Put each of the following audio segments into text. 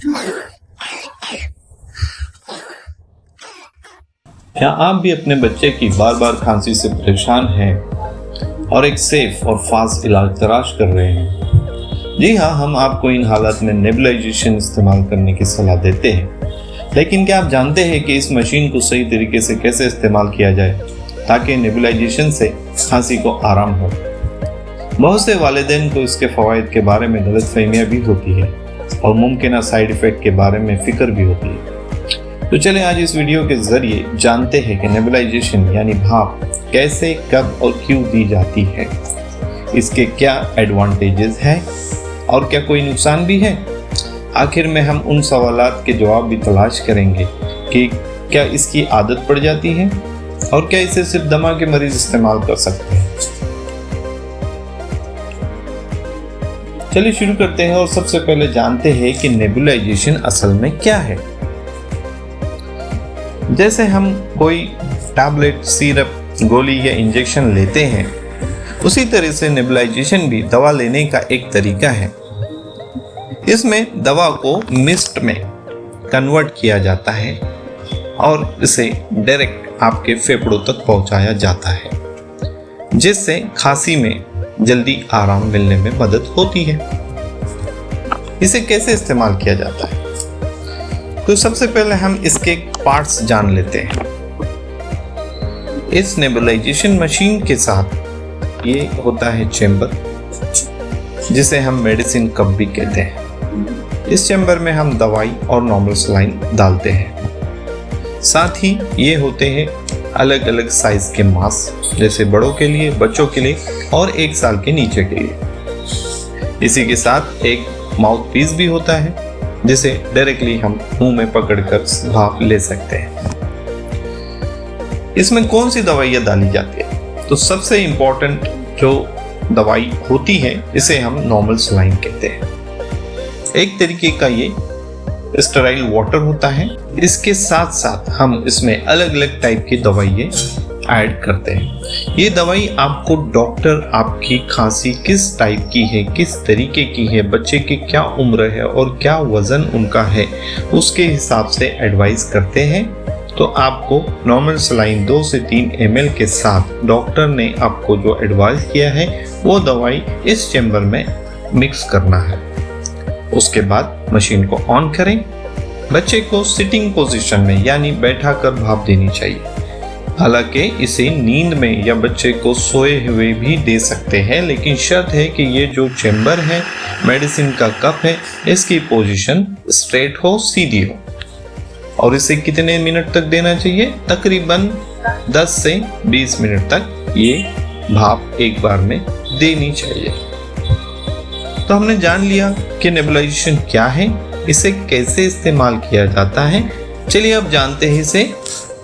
क्या आप भी अपने बच्चे की बार बार खांसी से परेशान हैं और एक सेफ और फास्ट इलाज तलाश कर रहे हैं? जी हाँ, हम आपको इन हालात में नेबुलाइजेशन इस्तेमाल करने की सलाह देते हैं। लेकिन क्या आप जानते हैं कि इस मशीन को सही तरीके से कैसे इस्तेमाल किया जाए ताकि नेबुलाइजेशन से खांसी को आराम हो? बहुत से वालिदैन को इसके फ़वाइद के बारे में गलतफहमियां भी होती है और मुमकिन साइड इफ़ेक्ट के बारे में फ़िक्र भी होती है। तो चलें आज इस वीडियो के ज़रिए जानते हैं कि नेबुलाइजेशन यानी भाप कैसे, कब और क्यों दी जाती है, इसके क्या एडवांटेजेस हैं और क्या कोई नुकसान भी है। आखिर में हम उन सवालात के जवाब भी तलाश करेंगे कि क्या इसकी आदत पड़ जाती है और क्या इसे सिर्फ दमा के मरीज इस्तेमाल कर सकते हैं। चलिए शुरू करते हैं और सबसे पहले जानते हैं कि नेबुलाइजेशन असल में क्या है। जैसे हम कोई टैबलेट, सिरप, गोली या इंजेक्शन लेते हैं, उसी तरह से नेबुलाइजेशन भी दवा लेने का एक तरीका है। इसमें दवा को मिस्ट में कन्वर्ट किया जाता है और इसे डायरेक्ट आपके फेफड़ों तक पहुंचाया जाता है, जिससे खांसी में जल्दी आराम मिलने में मदद होती है। इसे कैसे इस्तेमाल किया जाता है? तो सबसे पहले हम इसके पार्ट्स जान लेते हैं। इस नेबुलाइजेशन मशीन के साथ ये होता है चेंबर, जिसे हम मेडिसिन कप भी कहते हैं। इस चेंबर में हम दवाई और नॉर्मल सलाइन डालते हैं। साथ ही ये होते हैं अलग अलग साइज के मास्क, जैसे बड़ों के लिए, बच्चों के लिए और 1 साल के नीचे के लिए। इसी के साथ एक माउथ पीस भी होता है, जिसे डायरेक्टली हम मुंह में पकड़कर भाप ले सकते हैं। इसमें कौन सी दवाइयाँ डाली जाती है? तो सबसे इम्पोर्टेंट जो दवाई होती है, इसे हम नॉर्मल सलाइन कहते हैं। एक तरीके का ये स्टेराइल वाटर होता है। इसके साथ साथ हम इसमें अलग अलग टाइप की दवाइयाँ ऐड करते हैं। ये दवाई आपको डॉक्टर आपकी खांसी किस टाइप की है, किस तरीके की है, बच्चे की क्या उम्र है और क्या वज़न उनका है, उसके हिसाब से एडवाइस करते हैं। तो आपको नॉर्मल सलाइन 2 से 3 ml के साथ डॉक्टर ने आपको जो एडवाइस किया है वो दवाई इस चेंबर में मिक्स करना है। उसके बाद मशीन को ऑन करें। बच्चे को सिटिंग पोजीशन में यानी बैठा कर भाप देनी चाहिए। हालांकि इसे नींद में या बच्चे को सोए हुए भी दे सकते हैं, लेकिन शर्त है कि ये जो चेंबर है, मेडिसिन का कप है, इसकी पोजीशन स्ट्रेट हो, सीधी हो। और इसे कितने मिनट तक देना चाहिए? तकरीबन 10 से 20 मिनट तक ये भाप एक बार में देनी चाहिए। तो हमने जान लिया कि नेबुलाइजेशन क्या है, इसे कैसे इस्तेमाल किया जाता है। चलिए अब जानते हैं इसे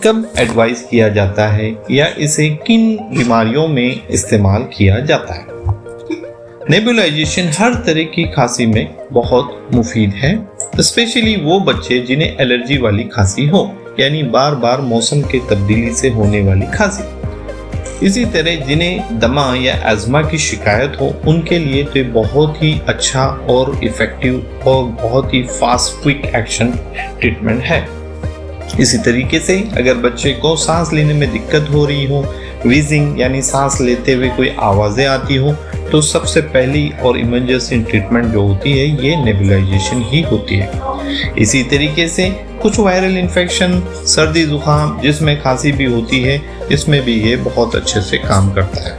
कब एडवाइस किया जाता है या इसे किन बीमारियों में इस्तेमाल किया जाता है। नेबुलाइजेशन हर तरह की खांसी में बहुत मुफीद है, स्पेशली वो बच्चे जिन्हें एलर्जी वाली खांसी हो, यानी बार बार मौसम के तब्दीली से होने वाली खांसी। इसी तरह जिन्हें दमा या अस्थमा की शिकायत हो, उनके लिए तो बहुत ही अच्छा और इफ़ेक्टिव और बहुत ही फास्ट क्विक एक्शन ट्रीटमेंट है। इसी तरीके से अगर बच्चे को सांस लेने में दिक्कत हो रही हो, वीजिंग यानी सांस लेते हुए कोई आवाज़ें आती हो, तो सबसे पहली और इमरजेंसी ट्रीटमेंट जो होती है ये नेबुलाइजेशन ही होती है। इसी तरीके से कुछ वायरल इन्फेक्शन, सर्दी जुकाम जिसमें खांसी भी होती है, इसमें भी ये बहुत अच्छे से काम करता है।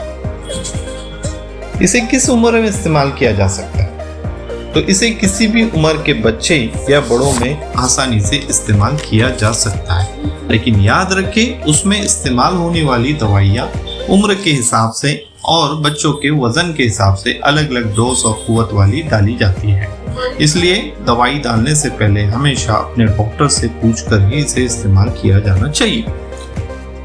इसे किस उम्र में इस्तेमाल किया जा सकता है? तो इसे किसी भी उम्र के बच्चे या बड़ों में आसानी से इस्तेमाल किया जा सकता है, लेकिन याद रखें उसमें इस्तेमाल होने वाली दवाइयाँ उम्र के हिसाब से और बच्चों के वजन के हिसाब से अलग अलग डोज और कुव्वत वाली डाली जाती है। इसलिए दवाई डालने से पहले हमेशा अपने डॉक्टर से पूछकर ही इसे इस्तेमाल किया जाना चाहिए।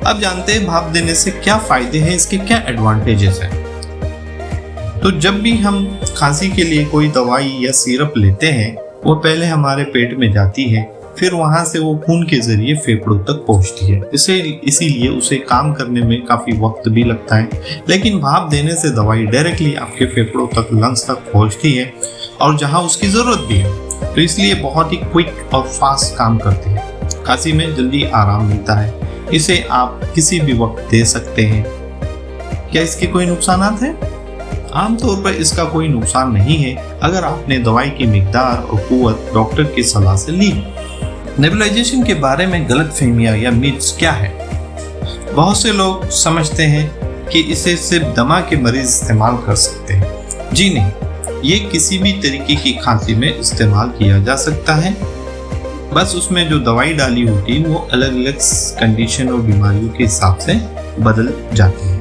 अब जानते हैं भाप देने से क्या फायदे हैं, इसके क्या एडवांटेजेस हैं। तो जब भी हम खांसी के लिए कोई दवाई या सिरप लेते हैं, वो पहले हमारे पेट में जाती है, फिर वहां से वो खून के जरिए फेफड़ों तक पहुंचती है। इसीलिए उसे काम करने में काफी वक्त भी लगता है। लेकिन भाप देने से दवाई डायरेक्टली आपके फेफड़ों तक, लंग्स तक पहुंचती है और जहां उसकी जरूरत भी है। तो इसलिए बहुत ही क्विक और फास्ट काम करते हैं। खांसी में जल्दी आराम मिलता है। इसे आप किसी भी वक्त दे सकते हैं। क्या इसके कोई नुकसान हैं? आमतौर पर इसका कोई नुकसान नहीं है अगर आपने दवाई की मिकदार और कुव्वत डॉक्टर की सलाह से ली। नेबुलाइजेशन के बारे में गलतफहमियां या मिथ्स क्या है? बहुत से लोग समझते हैं कि इसे सिर्फ दमा के मरीज इस्तेमाल कर सकते हैं। जी नहीं, ये किसी भी तरीके की खांसी में इस्तेमाल किया जा सकता है। बस उसमें जो दवाई डाली होती है वो अलग अलग कंडीशन और बीमारियों के हिसाब से बदल जाती है।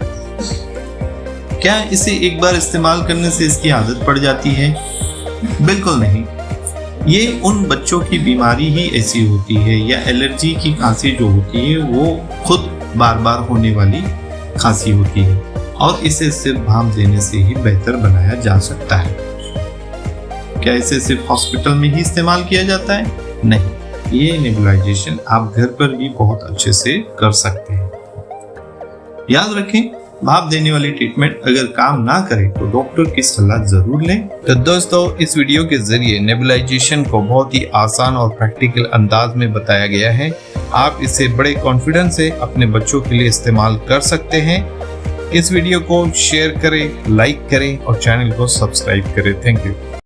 क्या इसे एक बार इस्तेमाल करने से इसकी आदत पड़ जाती है? बिल्कुल नहीं। ये उन बच्चों की बीमारी ही ऐसी होती है या एलर्जी की खांसी जो होती है वो खुद बार बार होने वाली खांसी होती है और इसे सिर्फ भाप देने से ही बेहतर बनाया जा सकता है। क्या इसे सिर्फ हॉस्पिटल में ही इस्तेमाल किया जाता है? नहीं, ये नेबुलाइजेशन आप घर पर भी बहुत अच्छे से कर सकते हैं। याद रखें, भाप देने वाली ट्रीटमेंट अगर काम ना करे तो डॉक्टर की सलाह जरूर लें। तो दोस्तों, इस वीडियो के जरिए नेबुलाइजेशन को बहुत ही आसान और प्रैक्टिकल अंदाज में बताया गया है। आप इसे बड़े कॉन्फिडेंस से अपने बच्चों के लिए इस्तेमाल कर सकते हैं। इस वीडियो को शेयर करें, लाइक करें और चैनल को सब्सक्राइब करें। Thank you.